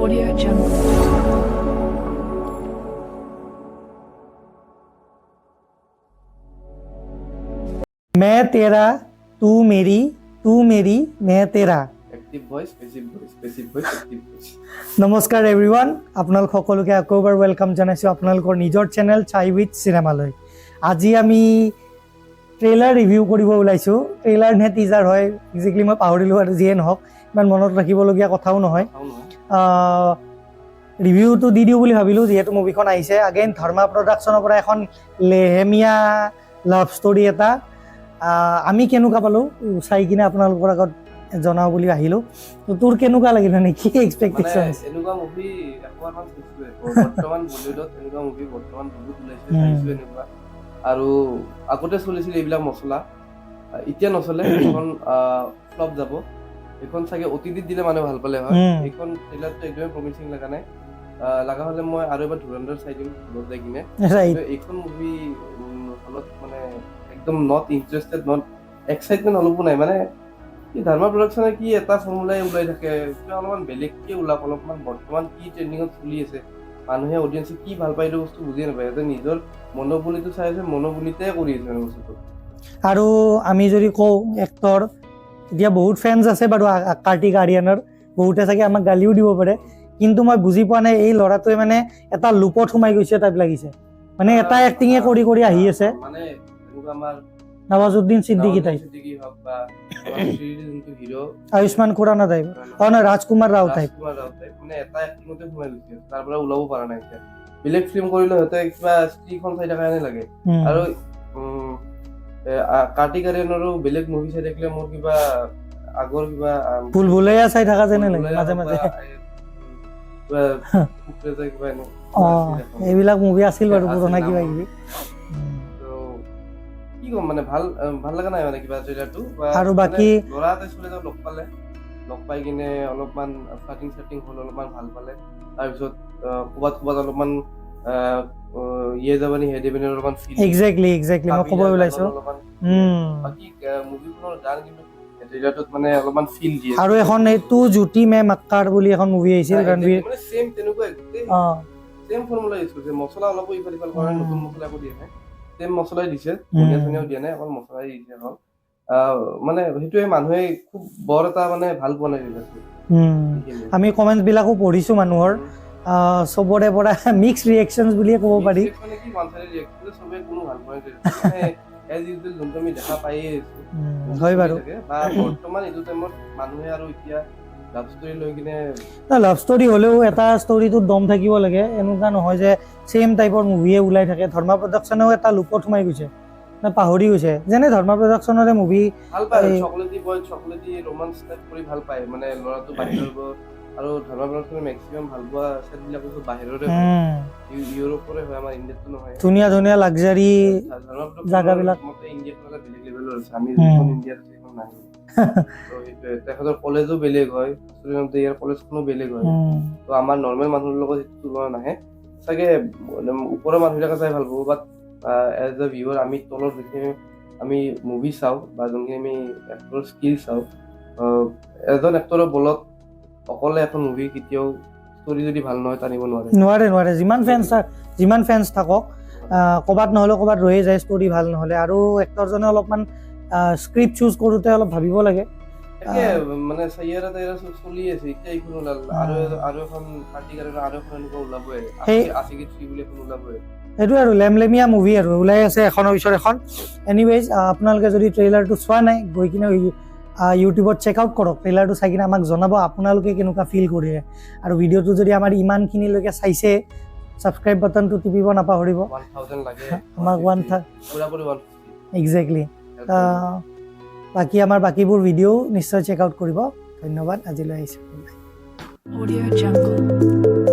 Audio Jungle. मैं तेरा तू मेरी मैं तेरा active voice passive voice active voice নমস্কাৰ এভৰিৱান আপোনালোক সকলোকে আকৌ এবাৰ ৱেলকাম জনাইছোঁ আপোনালোকৰ নিজৰ চেনেল চাই উইথ চিনেমালৈ। আজি আমি ট্ৰেইলাৰ ৰিভিউ কৰিব ওলাইছোঁ। ট্ৰেইলাৰ নে টিজাৰ হয় একজেক্টলি মই পাহৰিলোঁ আৰু যিয়ে নহওক ইমান মনত ৰাখিবলগীয়া কথাও নহয়। ৰিভিউটো দি দিওঁ বুলি ভাবিলোঁ যিহেতু মুভিখন আহিছে। আগেইন ধৰ্মা প্ৰডাকশ্যনৰ পৰা এখন লেহেমীয়া লাভ ষ্টৰী এটা আমি কেনেকুৱা পালোঁ চাই কিনে আপোনালোকৰ আগত জনাওঁ বুলি আহিলোঁ। তোৰ কেনেকুৱা লাগিল মানে কি এক্সপেক্টেশ্যন? এনেকুৱা মুভি একবাৰমান চাইছোৱে বৰ্তমান বলিউডত এনেকুৱা মুভি বৰ্তমান বহুত ওলাইছে চাইছো এনেকুৱা আৰু আগতে চলিছিল এইবিলাক মছলা এতিয়া নচলে এখন ফ্লপ যাব এখন চাগে অতিথিত দিলে মানুহে ভাল পালে হয়। এইখন ট্ৰেইলাৰটো একদমেই প্ৰমিচিং লগা নাই লগা হ'লে মই আৰু এবাৰ ধুৰন্ধৰ চাই দিম হলত যাই কিনে। এইখন মুভি হলত মানে একদম নট ইণ্টাৰেষ্টেড নট এক্সাইটমেণ্ট অলপো নাই মানে ধৰ্মা প্ৰডাকশ্যনে কি এটা ফৰ্মুলাই ওলাই থাকে কিবা অলপমান বেলেগকে ওলাব অলপমান বৰ্তমান কি ট্ৰেণ্ডিঙত চলি আছে মানুহে অডিয়েঞ্চে কি ভাল পায় এইটো বস্তু বুজিয়ে নাপায় সিহঁতে নিজৰ মনোবলিটো চাই আছে মনোবলিতে কৰি আছে মানে বস্তুটো। আৰু আমি যদি কওঁ এক্টৰ এতিয়া বহুত ফেন্স আছে বাৰু কাৰ্তিক আৰিয়ানৰ বহুতে চাগে আমাক গালিও দিব পাৰে কিন্তু মই বুজি পোৱা নাই এই ল'ৰাটোৱে মানে এটা লুপত সোমাই গৈছে টাইপ লাগিছে মানে এটা এক্টিঙে কৰি কৰি আহি আছে মানে এনেকুৱা আমাৰ নৱাজুদ্দিন ছিদ্দিকী টাইপ হওক বা যোনটো হিৰো আয়ুষ্মান খুৰানা টাইপ নহয় ৰাজকুমাৰ ৰাও টাইপ মানে এটা এক্টিঙতে সোমাই গৈছে তাৰ পৰা ওলাব পৰা নাই এতিয়া বেলেগ ফিল্ম কৰিলে সিহঁতে কিবা স্ত্ৰীখন চাই থকা যেন লাগে আৰু কাৰ্তিক আৰিয়ানৰো বেলেগ মুভি চাই থাকিলে মোৰ কিবা আগৰ কিবা ভুলভুলাইয়া চাই থকা যেনে লাগে মাজে মাজে এইবিলাক মুভি আছিল বাৰু পুৰণা কিবা কিবি কি কম মানে ভাল লগা নাই মানে কিবা ট্ৰেইলাৰটো আৰু বাকী ল'ৰা এটা ছোৱালী এটাক লগ পাই কিনে অলপমান ফ্লাৰ্টিং হ'ল অলপমান ভাল পালে তাৰপিছত ক'ৰবাত অলপমান ইয়ে যাবানি হে দেবানি অলপমান ফিল এক্সেক্টলি মই ক'ব ওলাইছোঁ বাকী মুভিখনৰ গান কিন্তু ট্ৰেইলাৰটোত মানে অলপমান ফিল দিয়ে আৰু এখন এইটো জ্যোতি মে মাক্কাৰ বুলি এখন মুভি আহিছিল ৰণবীৰ মানে সেম তেনেকুৱা সেম ফৰ্মুলা ইউজ কৰিছে মছলা অলপ ইফাল কৰা নতুন মছলা কৰি দিয়ে সেম মছলাই দিছে ধনিয়া চনিয়াও দিয়া নাই অকল মছলাই দিছে অকল মানে সেইটোৱে মানুহে খুব বৰ এটা মানে ভাল পোৱা নাই আমি কমেণ্টছ বিলাকো পঢ়িছোঁ মানুহৰ চবৰে পৰা মিক্স ৰিয়েকশ্যনছ বুলিয়ে ক'ব পাৰি মানে কি মানুহে ৰিয়েকশ্যন চবে কোনো ভাল পোৱা নাই এজ ইউজুৱেল যোনটো আমি দেখা পায়ে আছো হয় বাৰু বা বৰ্তমান এইটো টাইমত মানুহে আৰু এতিয়া লাভ ষ্টৰী লৈ কিনে লাভ ষ্টৰী হ'লেও এটা ষ্টৰীটোত দম থাকিব লাগে এনেকুৱা নহয় যে ছেম টাইপৰ মুভিয়ে ওলাই থাকে ধৰ্মা প্ৰডাকশ্যনেও এটা লুপত সোমাই গৈছে পাহৰি গৈছে যেনে ধৰ্মা প্ৰডাকশ্যনৰে মুভি ভাল পায় চকলেটি ৰোমান্স টাইপ কৰি ভাল পায় মানে ল'ৰাটো বাহিৰৰ আৰু ধৰ্মা প্ৰডাকশ্যনে মেক্সিমাম ভাল পোৱা ছেটবিলাকো বাহিৰৰে হয় ইউৰোপৰে হয় আমাৰ ইণ্ডিয়াতো নহয় ধুনীয়া লাক্সাৰী জাগাবিলাক ইণ্ডিয়াত মানে বেলেগ লেভেলৰ আছে আমি যোনখন ইণ্ডিয়াত সেইখন নাই তো সেইটোৱে তেখেতৰ কলেজো বেলেগ হয় ষ্টুডেণ্ট ইয়াৰ কলেজখনো বেলেগ হয় তো আমাৰ নৰ্মেল মানুহৰ লগত সেইটো তুলনা নাহে চাগে ওপৰৰ মানুহবিলাকে চাই ভাল পাব বাট এজ এ ভিউৱাৰ আমি তলৰ যিখিনি আমি মুভি চাওঁ বা যোনখিনি আমি এক্টৰৰ স্কিল চাওঁ এজন এক্টৰৰ বলত অকলে এখন মুভি কেতিয়াও ষ্টৰী যদি ভাল নহয় টানিব নোৱাৰে যিমান ফেন্স থাকক ক'ৰবাত নহ'লেও ক'ৰবাত ৰৈয়ে যায় ষ্টৰী ভাল নহ'লে আৰু এক্টৰজনে অলপমান স্ক্ৰিপ্ট চুজ কৰোঁতে অলপ ভাবিব লাগে মানে চাইয়াৰা তাইয়াৰা চব চলি আছে এতিয়া এইখন ওলাল আৰু এখন কাৰ্তিক আৰু এখন এনেকুৱা ওলাবই আশিকি 3 বুলি এখন ওলাবই সেইটো আৰু লেমলেমীয়া মুভি আৰু ওলাই আছে এখনৰ পিছত এখন এনিৱেজ আপোনালোকে যদি ট্ৰেইলাৰটো চোৱা নাই গৈ কিনে ইউটিউবত চেক আউট কৰক ট্ৰেইলাৰটো চাই কিনে আমাক জনাব আপোনালোকে কেনেকুৱা ফিল কৰিলে আৰু ভিডিঅ'টো যদি আমাৰ ইমানখিনিলৈকে চাইছে ছাবস্ক্ৰাইব বাটনটো টিপিব নাপাহৰিব 1000 লাগে আমাক 150 এক্সেক্টলি বাকী আমাৰ বাকীবোৰ ভিডিঅ' নিশ্চয় চেক আউট কৰিব ধন্যবাদ আজিলৈ আহিছোঁ Audio Jungle.